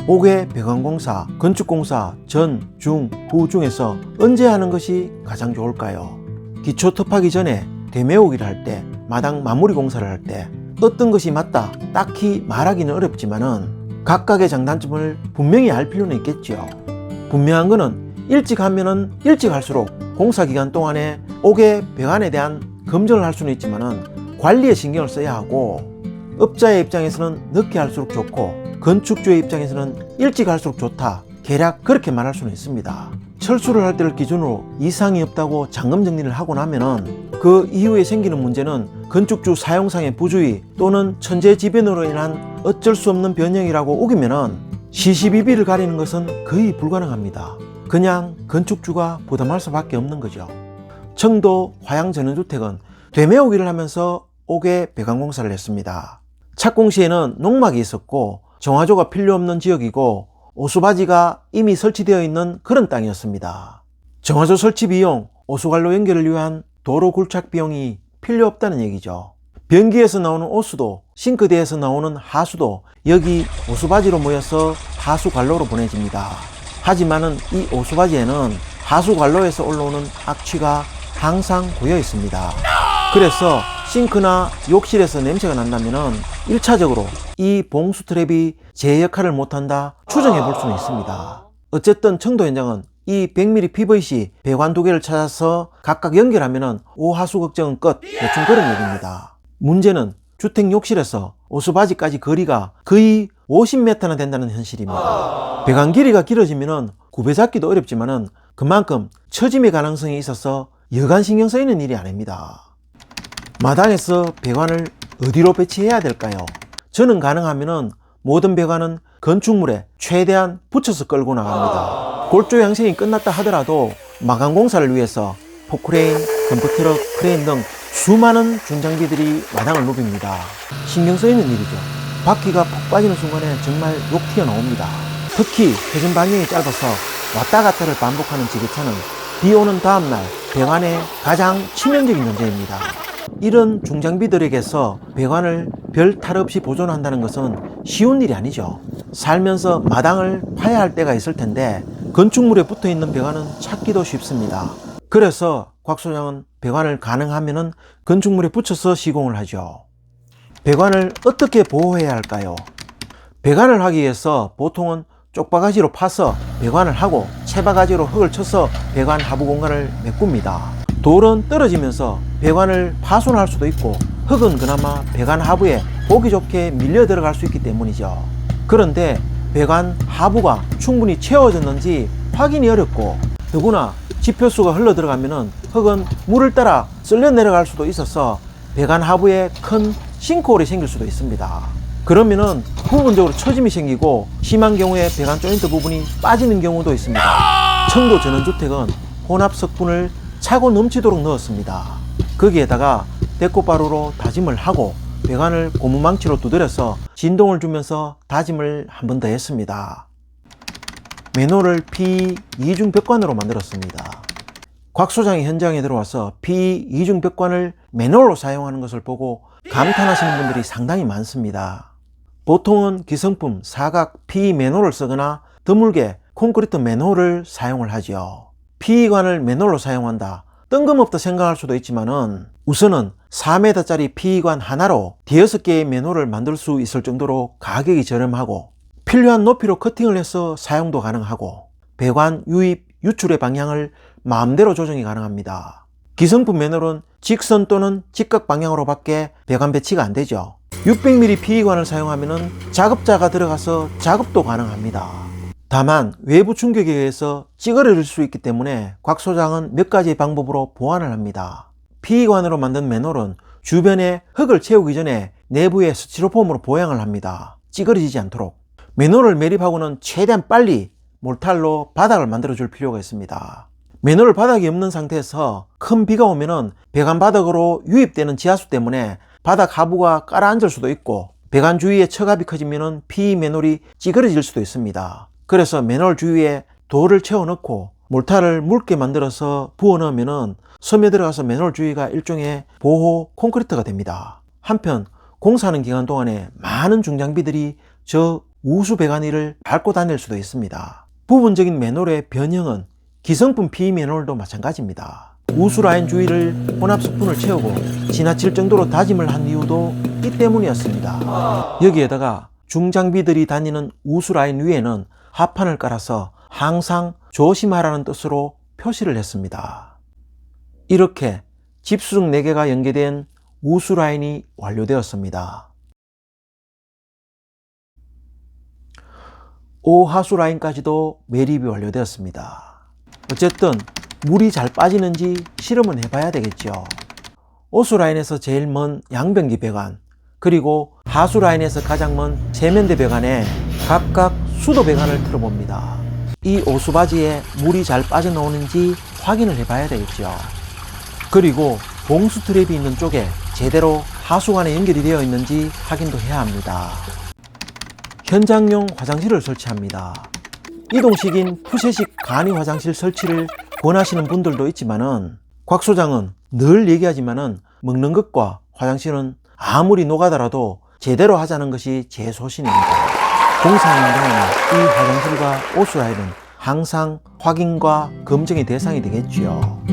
옥외 배관공사, 건축공사 전, 중, 후 중에서 언제 하는 것이 가장 좋을까요? 기초 터파기 전에 대매옥이를 할 때, 마당 마무리 공사를 할 때 어떤 것이 맞다 딱히 말하기는 어렵지만은 각각의 장단점을 분명히 알 필요는 있겠죠. 분명한 거는 일찍 하면은 일찍 할수록 공사 기간 동안에 옥외 배관에 대한 검증을 할 수는 있지만은 관리에 신경을 써야 하고, 업자의 입장에서는 늦게 할수록 좋고 건축주의 입장에서는 일찍 할수록 좋다, 개략 그렇게 말할 수는 있습니다. 철수를 할 때를 기준으로 이상이 없다고 잠금 정리를 하고 나면은 그 이후에 생기는 문제는 건축주 사용상의 부주의 또는 천재지변으로 인한 어쩔 수 없는 변형이라고 우기면은 시시비비를 가리는 것은 거의 불가능합니다. 그냥 건축주가 부담할 수밖에 없는 거죠. 청도 화양 전원주택은 대매옥이를 하면서 옥외 배관공사를 했습니다. 착공 시에는 농막이 있었고 정화조가 필요 없는 지역이고 오수바지가 이미 설치되어 있는 그런 땅이었습니다. 정화조 설치 비용, 오수관로 연결을 위한 도로 굴착 비용이 필요 없다는 얘기죠. 변기에서 나오는 오수도, 싱크대에서 나오는 하수도 여기 오수바지로 모여서 하수관로로 보내집니다. 하지만은 이 오수바지에는 하수관로에서 올라오는 악취가 항상 고여 있습니다. 그래서 싱크나 욕실에서 냄새가 난다면은 1차적으로 이 봉수 트랩이 제 역할을 못한다 추정해 볼 수는 있습니다. 어쨌든 청도 현장은 이 100mm PVC 배관 2개를 찾아서 각각 연결하면은 오하수 걱정은 끝, 대충 그런 얘기입니다. 문제는 주택 욕실에서 오수바지까지 거리가 거의 50m나 된다는 현실입니다. 배관 길이가 길어지면은 구배 잡기도 어렵지만은 그만큼 처짐의 가능성이 있어서 여간 신경 쓰이는 일이 아닙니다. 마당에서 배관을 어디로 배치해야 될까요? 저는 가능하면은 모든 배관은 건축물에 최대한 붙여서 끌고 나갑니다. 골조 양식이 끝났다 하더라도 마감 공사를 위해서 포크레인, 덤프트럭, 크레인 등 수많은 중장비들이 마당을 누빕니다. 신경 쓰이는 일이죠. 바퀴가 푹 빠지는 순간에 정말 욕 튀어나옵니다. 특히 회전 방향이 짧아서 왔다 갔다를 반복하는 지게차는 비 오는 다음날 배관에 가장 치명적인 존재입니다. 이런 중장비들에게서 배관을 별 탈 없이 보존한다는 것은 쉬운 일이 아니죠. 살면서 마당을 파야 할 때가 있을 텐데 건축물에 붙어 있는 배관은 찾기도 쉽습니다. 그래서 곽 소장은 배관을 가능하면은 건축물에 붙여서 시공을 하죠. 배관을 어떻게 보호해야 할까요? 배관을 하기 위해서 보통은 쪽바가지로 파서 배관을 하고 채바가지로 흙을 쳐서 배관 하부 공간을 메꿉니다. 돌은 떨어지면서 배관을 파손할 수도 있고 흙은 그나마 배관 하부에 보기 좋게 밀려 들어갈 수 있기 때문이죠. 그런데 배관 하부가 충분히 채워졌는지 확인이 어렵고 더구나 지표수가 흘러 들어가면은 흙은 물을 따라 쓸려 내려갈 수도 있어서 배관 하부에 큰 싱크홀이 생길 수도 있습니다. 그러면은 부분적으로 처짐이 생기고 심한 경우에 배관 조인트 부분이 빠지는 경우도 있습니다. 청도 전원주택은 혼합 석분을 차고 넘치도록 넣었습니다. 거기에다가 데코바루로 다짐을 하고 배관을 고무망치로 두드려서 진동을 주면서 다짐을 한 번 더 했습니다. 맨홀을 PE 이중 벽관으로 만들었습니다. 곽 소장이 현장에 들어와서 PE 이중 벽관을 맨홀로 사용하는 것을 보고 감탄하시는 분들이 상당히 많습니다. 보통은 기성품 사각 PE 맨홀을 쓰거나 드물게 콘크리트 맨홀을 사용을 하죠. PE관을 맨홀로 사용한다, 뜬금없다 생각할 수도 있지만은 우선은 4m짜리 PE관 하나로 6개의 맨홀을 만들 수 있을 정도로 가격이 저렴하고 필요한 높이로 커팅을 해서 사용도 가능하고 배관 유입, 유출의 방향을 마음대로 조정이 가능합니다. 기성품 맨홀은 직선 또는 직각 방향으로 밖에 배관 배치가 안 되죠. 600mm PE관을 사용하면 작업자가 들어가서 작업도 가능합니다. 다만 외부 충격에 의해서 찌그러질 수 있기 때문에 곽 소장은 몇 가지 방법으로 보완을 합니다. PE관으로 만든 맨홀은 주변에 흙을 채우기 전에 내부에 스티로폼으로 보양을 합니다. 찌그러지지 않도록. 맨홀을 매립하고는 최대한 빨리 몰탈로 바닥을 만들어 줄 필요가 있습니다. 맨홀 바닥이 없는 상태에서 큰 비가 오면은 배관 바닥으로 유입되는 지하수 때문에 바닥 하부가 깔아앉을 수도 있고 배관 주위에 처갑이 커지면은 PE 맨홀이 찌그러질 수도 있습니다. 그래서 맨홀 주위에 돌을 채워 넣고 몰타를 묽게 만들어서 부어 넣으면은 섬에 들어가서 맨홀 주위가 일종의 보호 콘크리트가 됩니다. 한편 공사하는 기간 동안에 많은 중장비들이 저 우수 배관위를 밟고 다닐 수도 있습니다. 부분적인 맨홀의 변형은 기성품 PE 맨홀도 마찬가지입니다. 우수 라인 주위를 혼합 스푼을 채우고 지나칠 정도로 다짐을 한 이유도 이 때문이었습니다. 여기에다가 중장비들이 다니는 우수 라인 위에는 하판을 깔아서 항상 조심하라는 뜻으로 표시를 했습니다. 이렇게 집수등 4개가 연계된 우수 라인이 완료되었습니다. 오하수 라인까지도 매립이 완료되었습니다. 어쨌든 물이 잘 빠지는지 실험은 해봐야 되겠죠. 오수 라인에서 제일 먼 양변기 배관, 그리고 하수 라인에서 가장 먼 세면대 배관에 각각 수도 배관을 틀어봅니다. 이 오수바지에 물이 잘 빠져나오는지 확인을 해봐야 되겠죠. 그리고 봉수 트랩이 있는 쪽에 제대로 하수관에 연결이 되어 있는지 확인도 해야 합니다. 현장용 화장실을 설치합니다. 이동식인 푸세식 간이 화장실 설치를 권하시는 분들도 있지만은 곽 소장은 늘 얘기하지만은 먹는 것과 화장실은 아무리 노가다라도 제대로 하자는 것이 제 소신입니다. 공사하는 동안 이 화장실과 오수 라인은 항상 확인과 검증의 대상이 되겠지요.